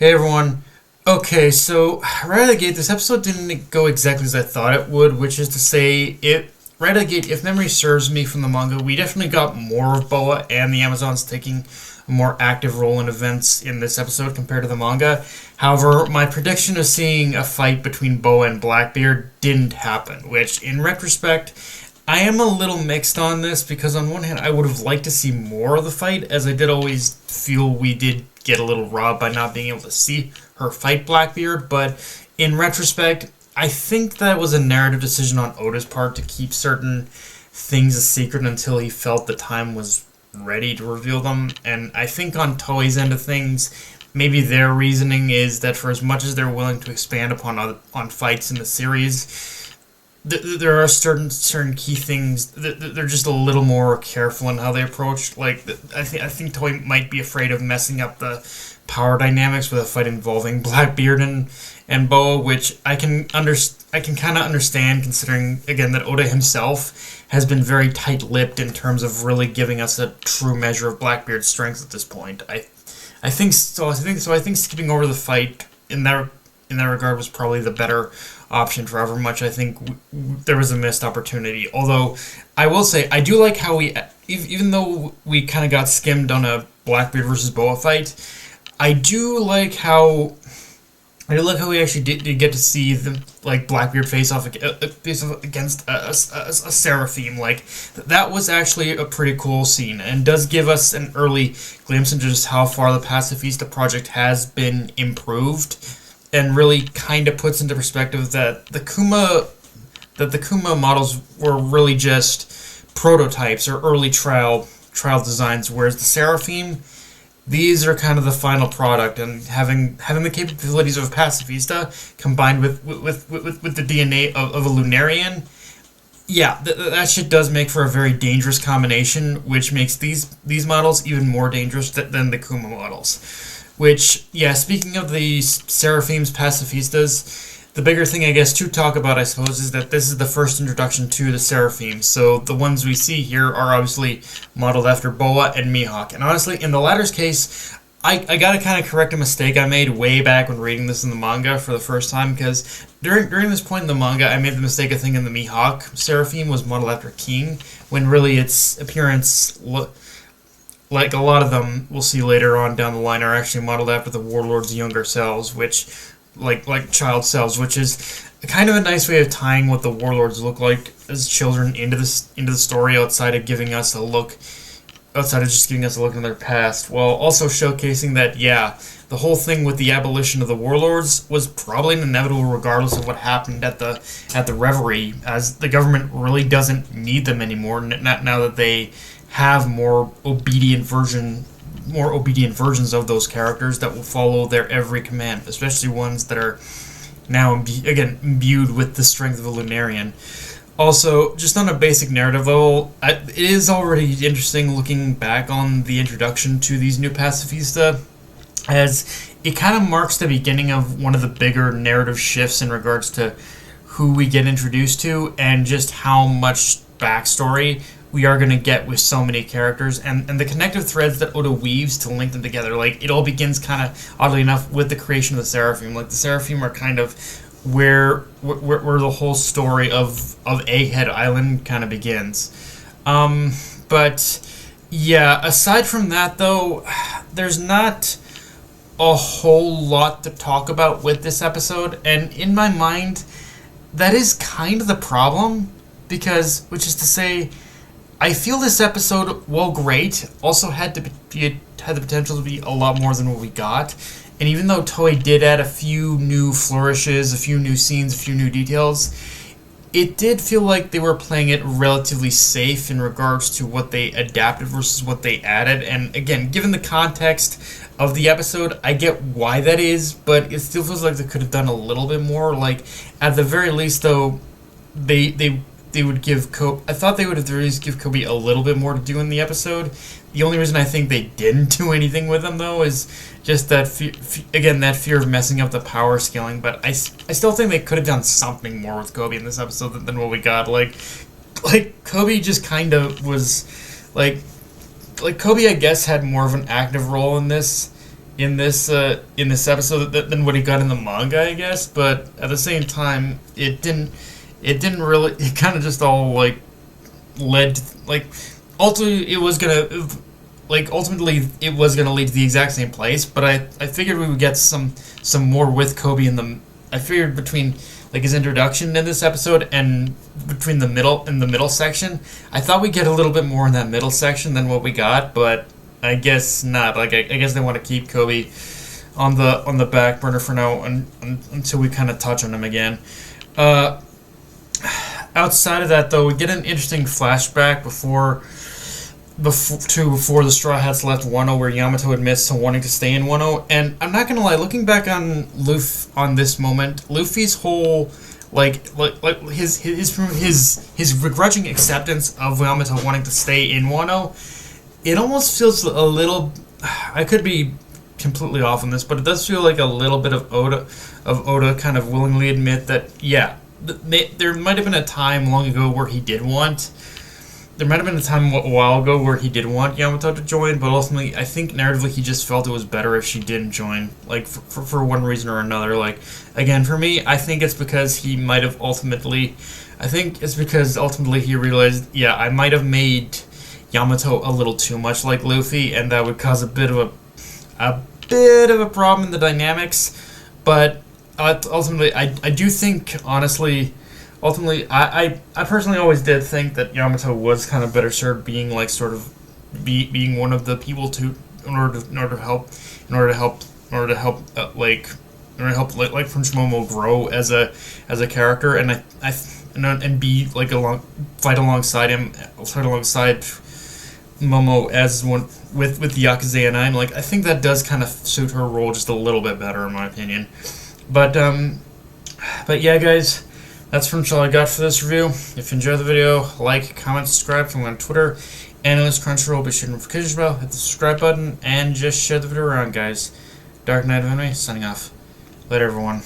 Hey everyone. Okay, so right out of the gate, this episode didn't go exactly as I thought it would, which is to say, right out of the gate, if memory serves me from the manga, we definitely got more of Boa and the Amazons taking a more active role in events in this episode compared to the manga. However, my prediction of seeing a fight between Boa and Blackbeard didn't happen, which, in retrospect, I am a little mixed on this because on one hand I would have liked to see more of the fight, as I did always feel we did get a little robbed by not being able to see her fight Blackbeard, but in retrospect, I think that was a narrative decision on Oda's part to keep certain things a secret until he felt the time was ready to reveal them, and I think on Toei's end of things, maybe their reasoning is that for as much as they're willing to expand on fights in the series, there are certain key things that they're just a little more careful in how they approach. Like I think Toei might be afraid of messing up the power dynamics with a fight involving Blackbeard and Boa, which I can kind of understand, considering again that Oda himself has been very tight-lipped in terms of really giving us a true measure of Blackbeard's strengths at this point. I think so. I think skipping over the fight in that regard was probably the better option for however much I think there was a missed opportunity. Although I will say I do like how even though we kind of got skimmed on a Blackbeard versus Boa fight, I do like how we actually did get to see them, like, Blackbeard face off against a Seraphim. Like, that was actually a pretty cool scene and does give us an early glimpse into just how far the Pacifista project has been improved, and really kind of puts into perspective that the Kuma models were really just prototypes or early trial designs, whereas the Seraphim, these are kind of the final product, and having the capabilities of a Pacifista combined with the DNA of a Lunarian, yeah, that shit does make for a very dangerous combination, which makes these models even more dangerous than the Kuma models. Which, yeah, speaking of the Seraphim's Pacifistas, the bigger thing, I guess, to talk about, I suppose, is that this is the first introduction to the Seraphim. So the ones we see here are obviously modeled after Boa and Mihawk. And honestly, in the latter's case, I gotta kind of correct a mistake I made way back when reading this in the manga for the first time, because during this point in the manga, I made the mistake of thinking the Mihawk Seraphim was modeled after King, when really its appearance, like a lot of them we'll see later on down the line, are actually modeled after the Warlord's younger selves, which, like child selves, which is kind of a nice way of tying what the Warlords look like as children into the story, outside of just giving us a look in their past, while also showcasing that, yeah, the whole thing with the abolition of the Warlords was probably inevitable regardless of what happened at the Reverie, as the government really doesn't need them anymore now that they have more obedient versions of those characters that will follow their every command, especially ones that are now imbued with the strength of a Lunarian. Also, just on a basic narrative level, it is already interesting looking back on the introduction to these new Pacifista, as it kind of marks the beginning of one of the bigger narrative shifts in regards to who we get introduced to and just how much backstory we are going to get with so many characters, and the connective threads that Oda weaves to link them together. Like, it all begins kind of, oddly enough, with the creation of the Seraphim. Like, the Seraphim are kind of where the whole story of Egghead Island kind of begins. But, yeah, aside from that, though, there's not a whole lot to talk about with this episode, and in my mind, that is kind of the problem, which is to say, I feel this episode, while great, also had the potential to be a lot more than what we got. And even though Toei did add a few new flourishes, a few new scenes, a few new details, it did feel like they were playing it relatively safe in regards to what they adapted versus what they added. And again, given the context of the episode, I get why that is, but it still feels like they could have done a little bit more. Like, at the very least, though, they would give Kobe... I thought they would at the least give Kobe a little bit more to do in the episode. The only reason I think they didn't do anything with him, though, is just that that fear of messing up the power scaling. But I still think they could have done something more with Kobe in this episode than what we got. Like Kobe just kind of was... Like, Kobe, I guess, had more of an active role in this, in this episode than what he got in the manga, I guess. But at the same time, it didn't really. It kind of just all like led to, like ultimately it was gonna lead to the exact same place. But I figured we would get some more with Kobe in the. I figured between like his introduction in this episode and between the middle section, I thought we'd get a little bit more in that middle section than what we got, but I guess not. Like I guess they want to keep Kobe on the back burner for now until we kind of touch on him again. Uh, Outside of that, though, we get an interesting flashback before the Straw Hats left Wano, where Yamato admits to wanting to stay in Wano. And I'm not gonna lie, looking back on on this moment, Luffy's whole like his begrudging acceptance of Yamato wanting to stay in Wano, it almost feels a little. I could be completely off on this, but it does feel like a little bit of Oda kind of willingly admit that there might have been a time long ago where he did want. There might have been a time a while ago where he did want Yamato to join, but ultimately, I think narratively he just felt it was better if she didn't join, like for one reason or another. Like again, for me, I think it's because he might have ultimately. I think it's because ultimately he realized, yeah, I might have made Yamato a little too much like Luffy, and that would cause a bit of a problem in the dynamics. But ultimately, I do think honestly. Ultimately, I personally always did think that Yamato was kind of better served being like sort of being one of the people in order to help like Prince Momo grow as a character, and and be like fight alongside Momo as one with the Yakuza, and I'm like I think that does kind of suit her role just a little bit better in my opinion, but yeah, guys. That's pretty much all I got for this review. If you enjoyed the video, like, comment, subscribe. If you on Twitter, Analyst Crunchyroll, be sure to notification bell, hit the subscribe button, and just share the video around, guys. Dark Knight of Enemy, signing off. Later, everyone.